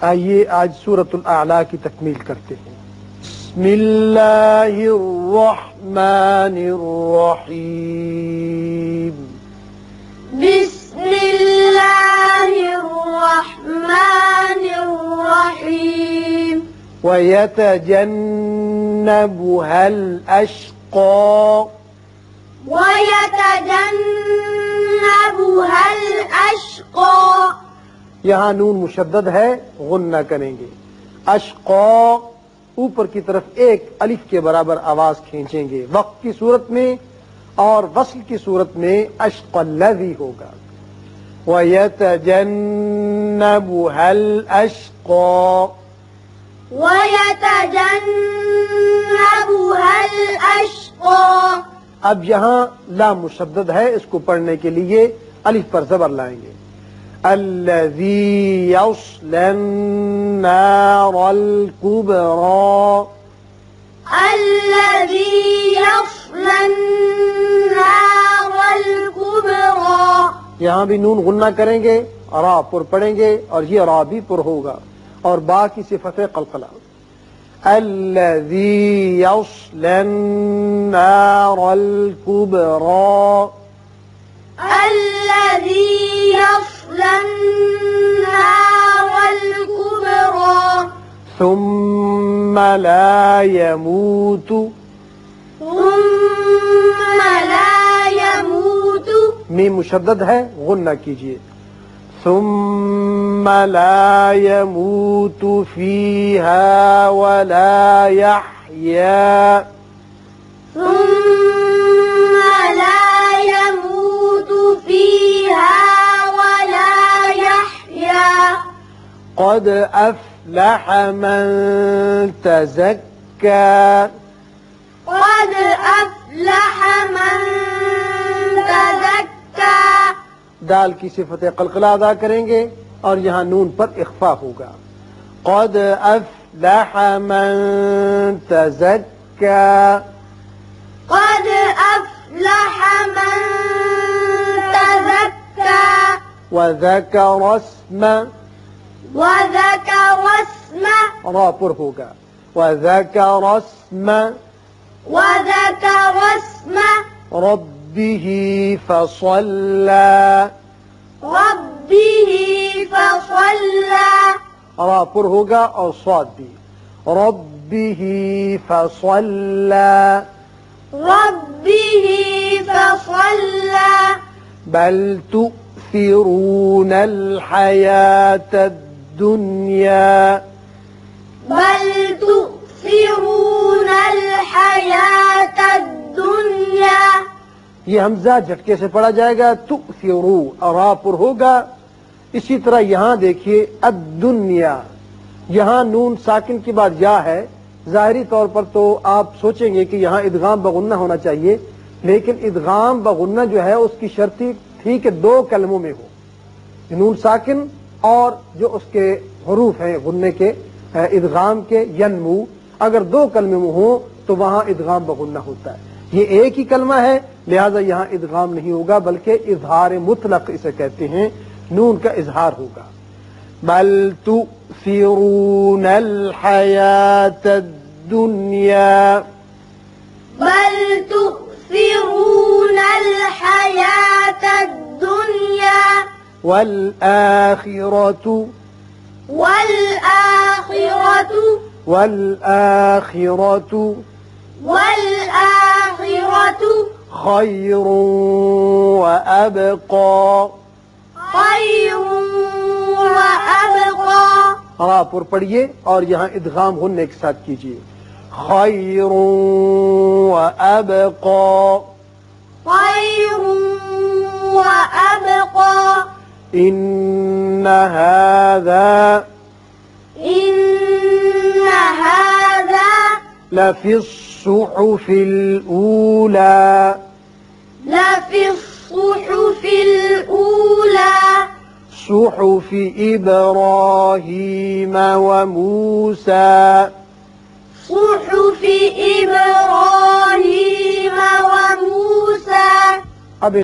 آئیے آج سورۃ الاعلیٰ کی تکمیل کرتے ہیں۔ بسم اللہ الرحمن الرحیم۔ بسم اللہ الرحمن الرحیم۔ وَيَتَجَنَّبُهَا الْأَشْقَى۔ وَيَتَجَنَّبُهَا الْأَشْقَى۔ یہاں نون مشدد ہے، غنہ کریں گے۔ اشقا اوپر کی طرف ایک الف کے برابر آواز کھینچیں گے وقت کی صورت میں، اور وصل کی صورت میں اشقى الذی ہوگا۔ وَيَتَجَنَّبُهَا الْأَشْقَى۔ وَيَتَجَنَّبُهَا الْأَشْقَى۔ اب یہاں لام مشدد ہے، اس کو پڑھنے کے لیے الف پر زبر لائیں گے۔ الذی یصلی النار الکبریٰ۔ الذی یصلی النار الکبریٰ۔ یہاں بھی نون غنہ کریں گے، را پر پڑھیں گے، اور یہ را بھی پر ہوگا، اور با کی صفت قلقلہ۔ الذی یصلی النار الکبریٰ۔ الذی یصلی النار الکبریٰ۔ ثم لا يموت۔ ثم لا يموت۔ میم مشدد ہے، غنہ کیجئے۔ ثم لا يموت فيها ولا يحيا۔ ثم لا يموت فيها ولا يحيا۔ قد أفلح من تزكى۔ قد أفلح من تزكى۔ دال کی صفت قلقلہ ادا کریں گے، اور یہاں نون پر اخفا ہوگا۔ قد افلح من تزکى۔ قد أفلح من تزكى۔ وذكر اسم، وذكر اسمه۔ را پر ہوگا۔ وذكر اسم وذكر اسمه ربه فصلى۔ ربه فصلى۔ را پر ہوگا اور صاد بھی۔ ربه فصلى۔ ربه فصلى۔ بل تؤثرون الحياة الدنيا۔ بل تؤثرون الحياة الدنيا۔ یہ حمزہ جھٹکے سے پڑھا جائے گا، تؤثرو را پر ہوگا۔ اسی طرح یہاں دیکھیے الدنیا، یہاں نون ساکن کے بعد یا ہے۔ ظاہری طور پر تو آپ سوچیں گے کہ یہاں ادغام بغنہ ہونا چاہیے، لیکن ادغام بغنہ جو ہے اس کی شرطی تھی کہ دو کلموں میں ہو، نون ساکن اور جو اس کے حروف ہیں غنے کے ادغام کے ینمو، اگر دو کلمے میں ہوں تو وہاں ادغام بغنہ ہوتا ہے۔ یہ ایک ہی کلمہ ہے، لہذا یہاں ادغام نہیں ہوگا، بلکہ اظہار مطلق اسے کہتے ہیں، نون کا اظہار ہوگا۔ بل تؤثرون الحیاة الدنیا۔ بل تؤثرون الحياة الدنيا۔ والآخرة والآخرة والآخرة والآخرة خير وأبقى۔ خير وأبقى۔ را پر پڑھیے اور یہاں ادغام غننے کے ساتھ کیجیے۔ خیر وأبقى۔ خير وأبقى۔ إن هذا إن هذا لفي الصحف الأولى۔ لفي الصحف الأولى۔ صحف إبراهيم وموسى۔ صحف إبراهيم وموسى۔ اب